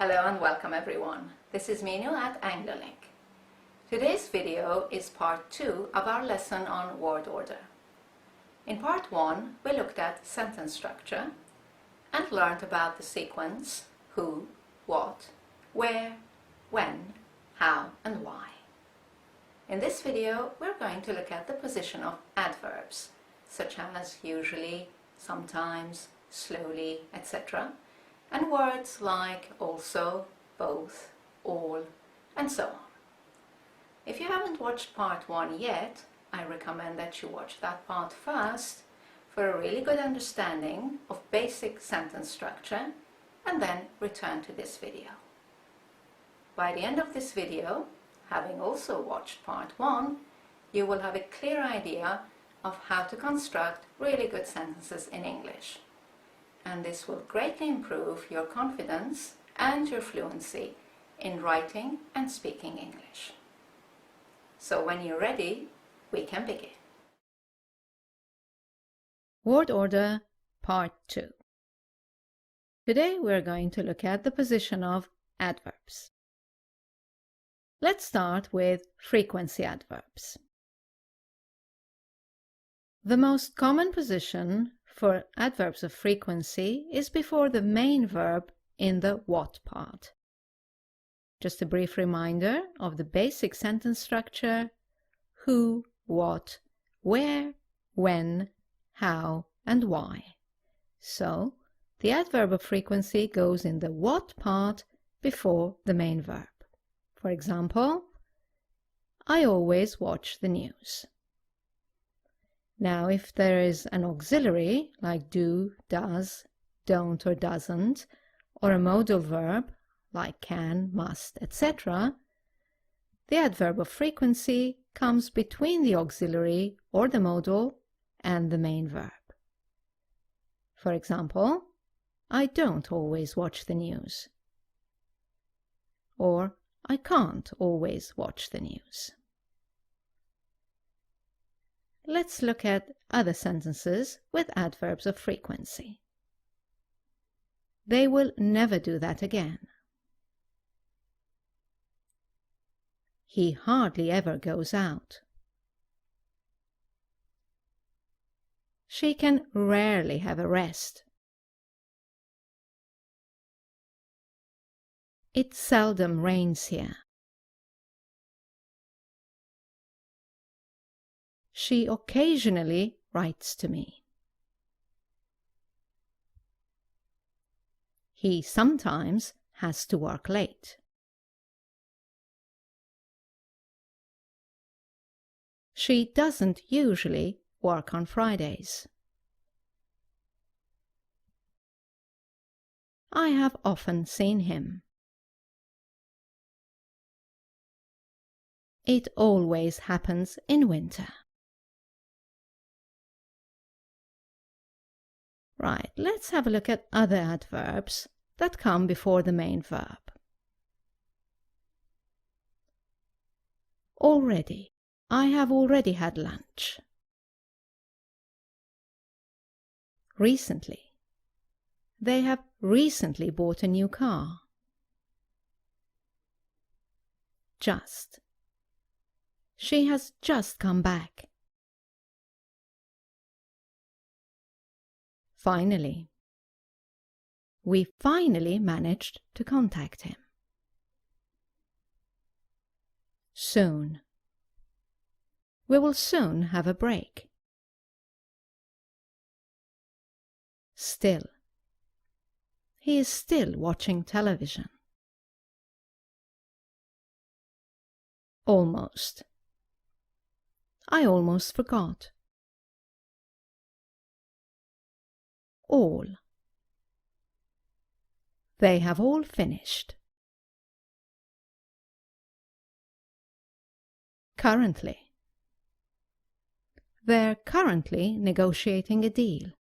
Hello and welcome everyone. This is Minu at AngloLink. Today's video is part 2 of our lesson on word order. In part 1 we looked at sentence structure and learned about the sequence who, what, where, when, how and why. In this video we're going to look at the position of adverbs such as usually, sometimes, slowly, etc. and words like also, both, all, and so on. If you haven't watched part 1 yet, I recommend that you watch that part first for a really good understanding of basic sentence structure and then return to this video. By the end of this video, having also watched part 1, you will have a clear idea of how to construct really good sentences in English. And this will greatly improve your confidence and your fluency in writing and speaking English. So when you're ready, we can begin. Word order part 2. Today we're going to look at the position of adverbs. Let's start with frequency adverbs. The most common position for adverbs of frequency is before the main verb in the what part. Just a brief reminder of the basic sentence structure: who, what, where, when, how, and why. So, the adverb of frequency goes in the what part before the main verb. For example, I always watch the news. Now, if there is an auxiliary like do, does, don't or doesn't, or a modal verb like can, must, etc., the adverb of frequency comes between the auxiliary or the modal and the main verb. For example, I don't always watch the news. Or I can't always watch the news. Let's look at other sentences with adverbs of frequency. They will never do that again. He hardly ever goes out. She can rarely have a rest. It seldom rains here. She occasionally writes to me. He sometimes has to work late. She doesn't usually work on Fridays. I have often seen him. It always happens in winter. Right, let's have a look at other adverbs that come before the main verb. Already. I have already had lunch. Recently. They have recently bought a new car. Just. She has just come back. Finally. We finally managed to contact him. Soon. We will soon have a break. Still. He is still watching television. Almost. I almost forgot. All. They have all finished. Currently. They're currently negotiating a deal.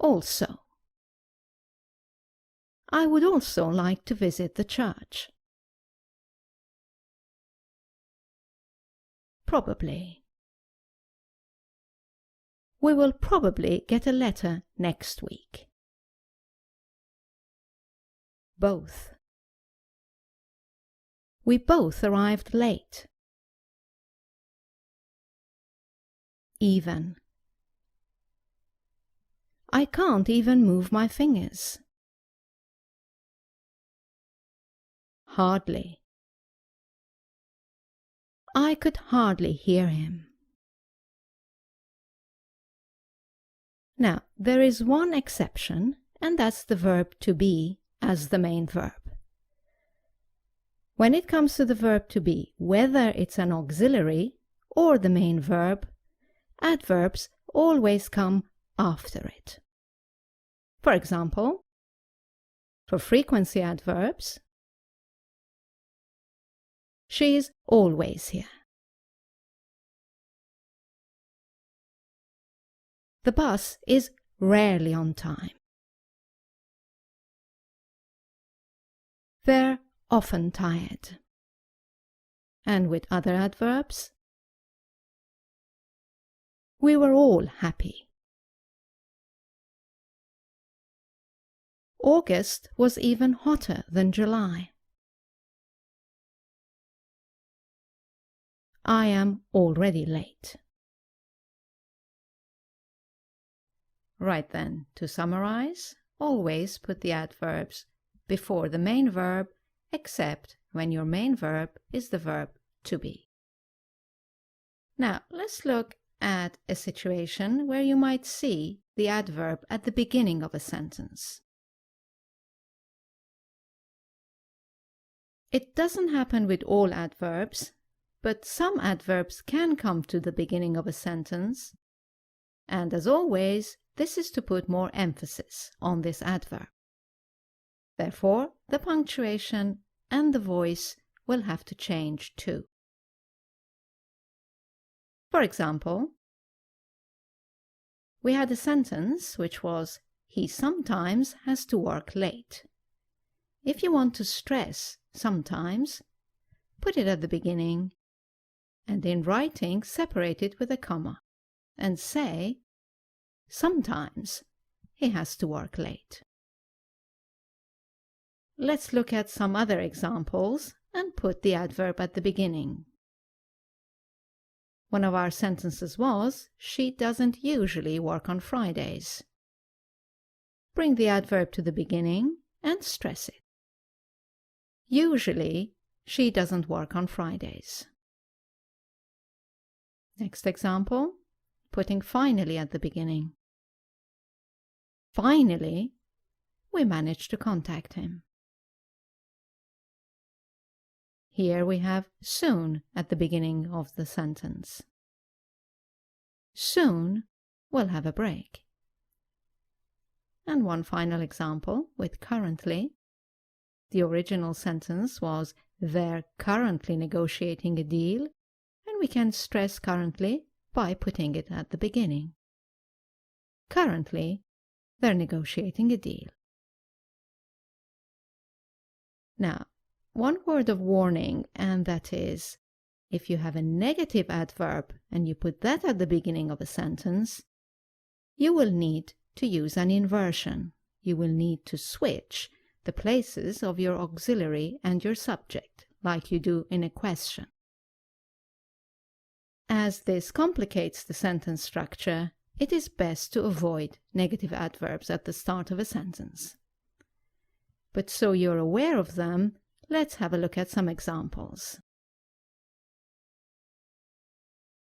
Also. I would also like to visit the church. Probably. We will probably get a letter next week. both. We both arrived late. Even. I can't even move my fingers. Hardly. I could hardly hear him. Now, there is one exception, and that's the verb to be as the main verb. When it comes to the verb to be, whether it's an auxiliary or the main verb, adverbs always come after it. For example, for frequency adverbs, she is always here. The bus is rarely on time. They're often tired. And with other adverbs, we were all happy. August was even hotter than July. I am already late. Right then, to summarize, always put the adverbs before the main verb, except when your main verb is the verb to be. Now, let's look at a situation where you might see the adverb at the beginning of a sentence. It doesn't happen with all adverbs, but some adverbs can come to the beginning of a sentence, and as always, this is to put more emphasis on this adverb. Therefore, the punctuation and the voice will have to change too. For example, we had a sentence which was, he sometimes has to work late. If you want to stress sometimes, put it at the beginning, and in writing separate it with a comma, and say, sometimes he has to work late. Let's look at some other examples and put the adverb at the beginning. One of our sentences was, she doesn't usually work on Fridays. Bring the adverb to the beginning and stress it. Usually, she doesn't work on Fridays. Next example, putting finally at the beginning. Finally, we managed to contact him. Here we have soon at the beginning of the sentence. Soon we'll have a break. And one final example with currently. The original sentence was, they're currently negotiating a deal, and we can stress currently by putting it at the beginning. Currently, they're negotiating a deal. Now, one word of warning, and that is, if you have a negative adverb and you put that at the beginning of a sentence, you will need to use an inversion. You will need to switch the places of your auxiliary and your subject, like you do in a question. As this complicates the sentence structure, it is best to avoid negative adverbs at the start of a sentence. But so you're aware of them, let's have a look at some examples.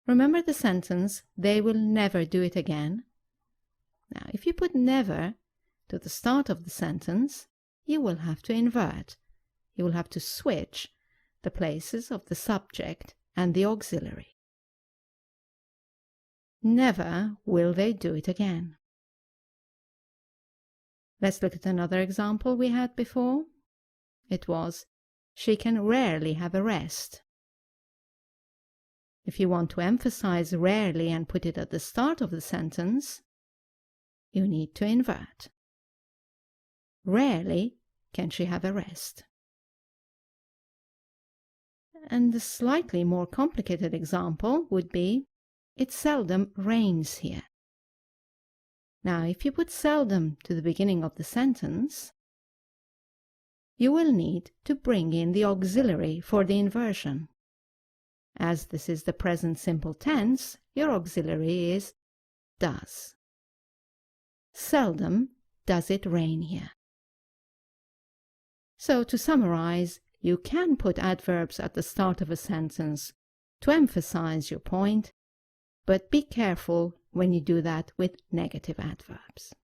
Remember the sentence, they will never do it again? Now, if you put never to the start of the sentence, you will have to invert. You will have to switch the places of the subject and the auxiliary. Never will they do it again. Let's look at another example we had before. It was, she can rarely have a rest. If you want to emphasize rarely and put it at the start of the sentence, you need to invert. Rarely can she have a rest. And the slightly more complicated example would be, it seldom rains here. Now, if you put seldom to the beginning of the sentence, you will need to bring in the auxiliary for the inversion. As this is the present simple tense, your auxiliary is does. Seldom does it rain here. So to summarize, you can put adverbs at the start of a sentence to emphasize your point, but be careful when you do that with negative adverbs.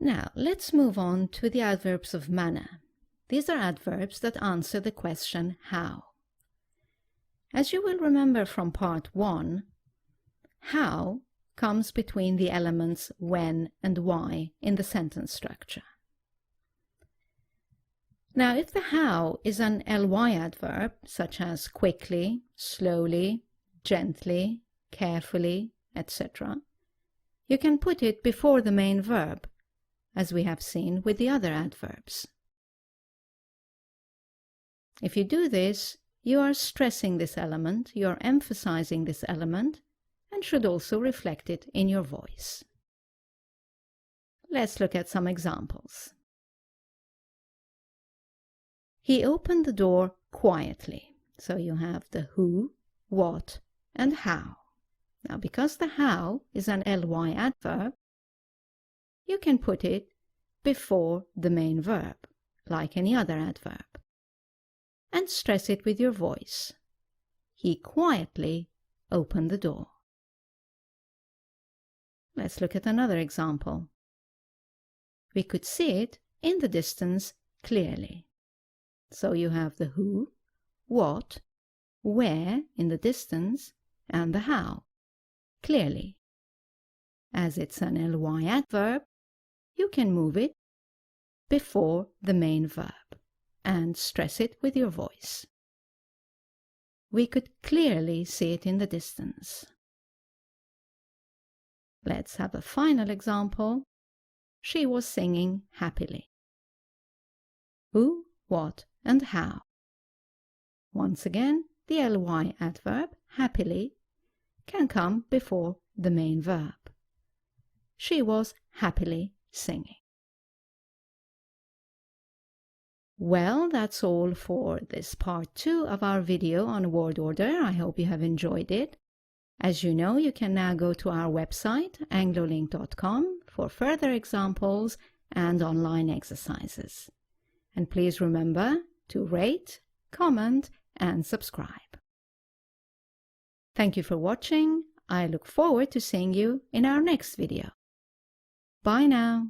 Now, let's move on to the adverbs of manner. These are adverbs that answer the question how. As you will remember from part 1, how comes between the elements when and why in the sentence structure. Now, if the how is an ly adverb, such as quickly, slowly, gently, carefully, etc., you can put it before the main verb, as we have seen with the other adverbs. If you do this, you are stressing this element, you are emphasizing this element, and should also reflect it in your voice. Let's look at some examples. He opened the door quietly. So you have the who, what, and how. Now, because the how is an ly adverb, you can put it before the main verb, like any other adverb, and stress it with your voice. He quietly opened the door. Let's look at another example. We could see it in the distance clearly. So you have the who, what, where in the distance, and the how, clearly. As it's an ly adverb, you can move it before the main verb and stress it with your voice. We could clearly see it in the distance. Let's have a final example. She was singing happily. Who, what, and how. Once again, the ly adverb, happily, can come before the main verb. She was happily singing. Well, that's all for this part 2 of our video on word order. I hope you have enjoyed it. As you know, you can now go to our website, anglolink.com, for further examples and online exercises. And please remember to rate, comment, and subscribe. Thank you for watching. I look forward to seeing you in our next video. Bye now.